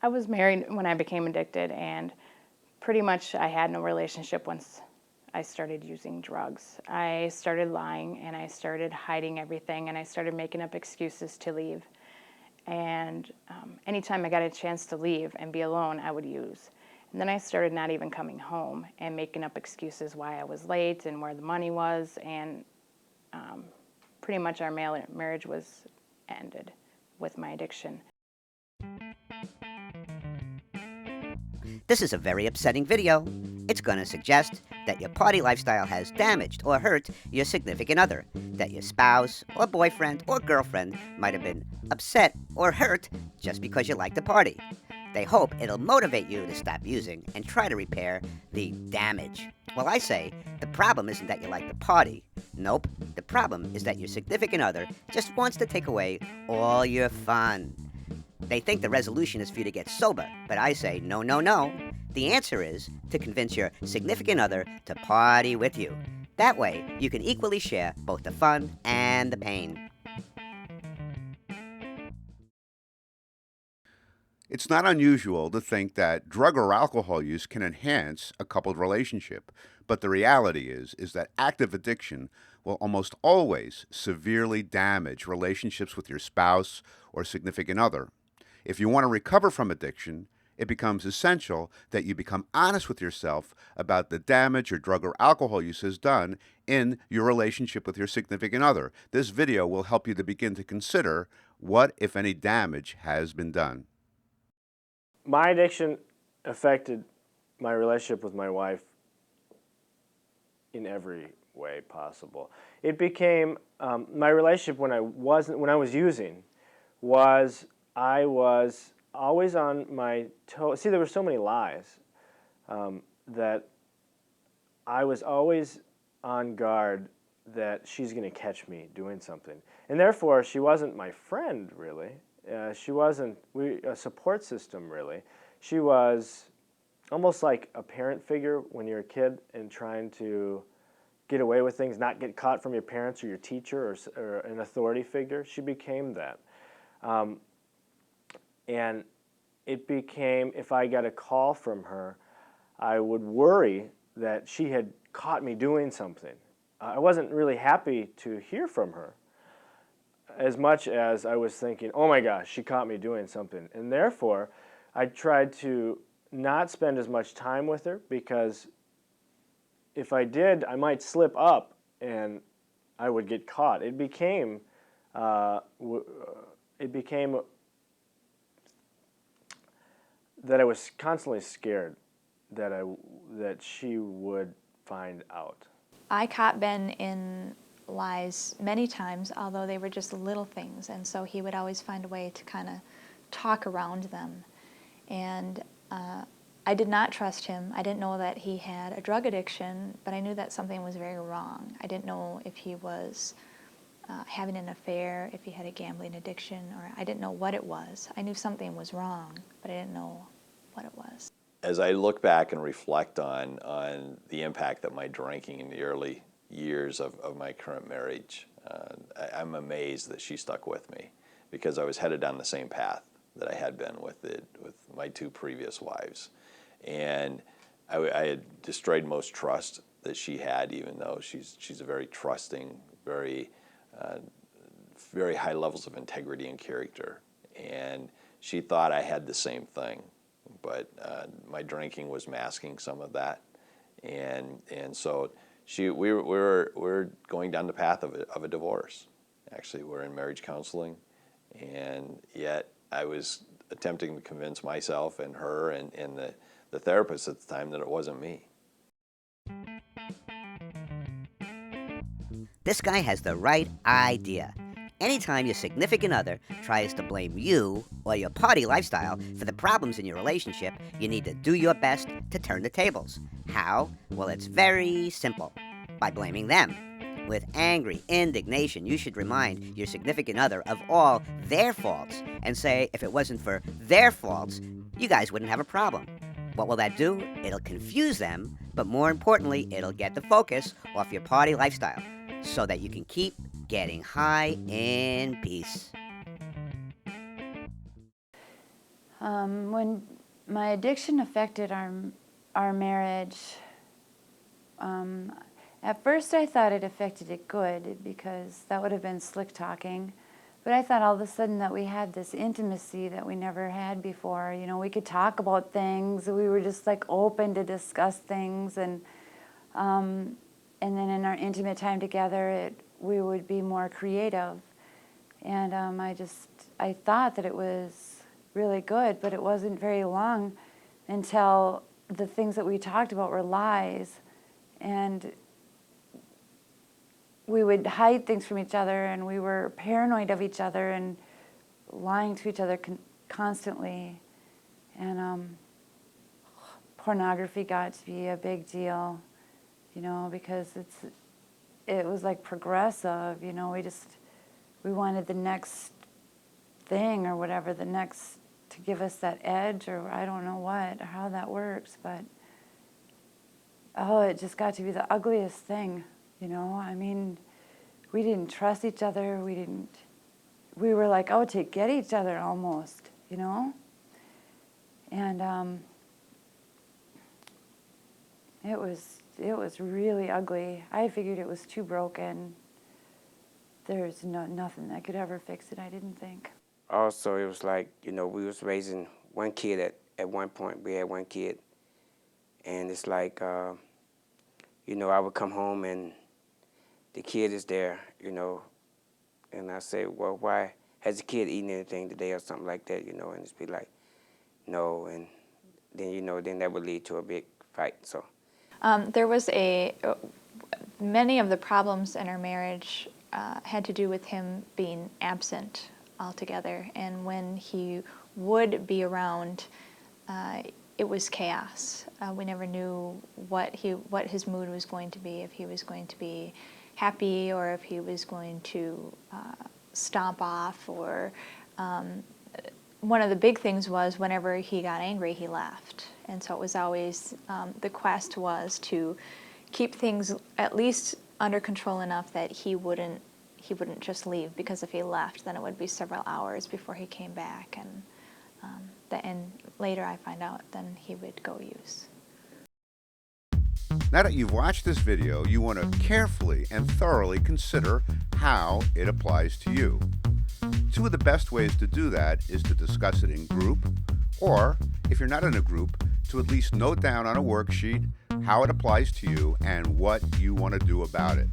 was married when I became addicted, and pretty much I had no relationship once I started using drugs. I started lying, and I started hiding everything, and I started making up excuses to leave. And anytime I got a chance to leave and be alone, I would use. And then I started not even coming home and making up excuses why I was late and where the money was, and pretty much our marriage was ended with my addiction. This is a very upsetting video. It's going to suggest that your party lifestyle has damaged or hurt your significant other, that your spouse or boyfriend or girlfriend might have been upset or hurt just because you like to party. They hope it'll motivate you to stop using and try to repair the damage. Well, I say, the problem isn't that you like to party. Nope, the problem is that your significant other just wants to take away all your fun. They think the resolution is for you to get sober, but I say, no, no, no. The answer is to convince your significant other to party with you. That way, you can equally share both the fun and the pain. It's not unusual to think that drug or alcohol use can enhance a coupled relationship, but the reality is that active addiction will almost always severely damage relationships with your spouse or significant other. If you want to recover from addiction, it becomes essential that you become honest with yourself about the damage your drug or alcohol use has done in your relationship with your significant other. This video will help you to begin to consider what, if any, damage has been done. My addiction affected my relationship with my wife in every way possible. It became my relationship when I was using was I was always on my toes. See, there were so many lies that I was always on guard that she's going to catch me doing something, and therefore she wasn't my friend really. She wasn't a support system, really. She was almost like a parent figure when you're a kid and trying to get away with things, not get caught from your parents or your teacher or an authority figure. She became that. And it became, if I got a call from her, I would worry that she had caught me doing something. I wasn't really happy to hear from her, as much as I was thinking, oh my gosh, she caught me doing something. And therefore, I tried to not spend as much time with her, because if I did, I might slip up and I would get caught. It became that I was constantly scared that she would find out. I caught Ben in lies many times, although they were just little things, and so he would always find a way to kind of talk around them. And I did not trust him. I didn't know that he had a drug addiction, but I knew that something was very wrong. I didn't know if he was having an affair, if he had a gambling addiction, or I didn't know what it was. I knew something was wrong, but I didn't know what it was. As I look back and reflect on the impact that my drinking in the early years of my current marriage, I'm amazed that she stuck with me, because I was headed down the same path that I had been with my two previous wives. And I had destroyed most trust that she had, even though she's a very trusting, very high levels of integrity and character. And she thought I had the same thing, but my drinking was masking some of that. And so we were going down the path of a divorce. Actually, we're in marriage counseling, and yet I was attempting to convince myself and her and the therapist at the time that it wasn't me. This guy has the right idea. Anytime your significant other tries to blame you or your party lifestyle for the problems in your relationship, you need to do your best to turn the tables. How? Well, it's very simple. By blaming them. With angry indignation, you should remind your significant other of all their faults and say if it wasn't for their faults, you guys wouldn't have a problem. What will that do? It'll confuse them, but more importantly, it'll get the focus off your party lifestyle so that you can keep getting high in peace. When my addiction affected our marriage, at first I thought it affected it good because that would have been slick talking. But I thought all of a sudden that we had this intimacy that we never had before. You know, we could talk about things. We were just like open to discuss things, and then in our intimate time together, we would be more creative. And I thought that it was really good, but it wasn't very long until the things that we talked about were lies, and we would hide things from each other, and we were paranoid of each other and lying to each other constantly. And pornography got to be a big deal, you know, because it was like progressive, you know, we wanted the next thing or whatever, to give us that edge, or I don't know what, or how that works, but it just got to be the ugliest thing, you know. I mean, we didn't trust each other. We were like out to get each other almost, you know. And it was really ugly. I figured it was too broken. There's nothing that could ever fix it, I didn't think. Also, it was like, you know, we was raising one kid at one point. We had one kid. And it's like, you know, I would come home and the kid is there, you know, and I say, well, why has the kid eaten anything today or something like that, you know, and it's be like, no, and then, you know, then that would lead to a big fight, so. There was many of the problems in our marriage had to do with him being absent altogether, and when he would be around, it was chaos. We never knew what his mood was going to be, if he was going to be happy or if he was going to stomp off, or one of the big things was whenever he got angry, he left. And so it was always, the quest was to keep things at least under control enough that he wouldn't just leave, because if he left, then it would be several hours before he came back, and later I find out then he would go use. Now that you've watched this video, you want to carefully and thoroughly consider how it applies to you. Two of the best ways to do that is to discuss it in group, or if you're not in a group, to at least note down on a worksheet how it applies to you and what you want to do about it.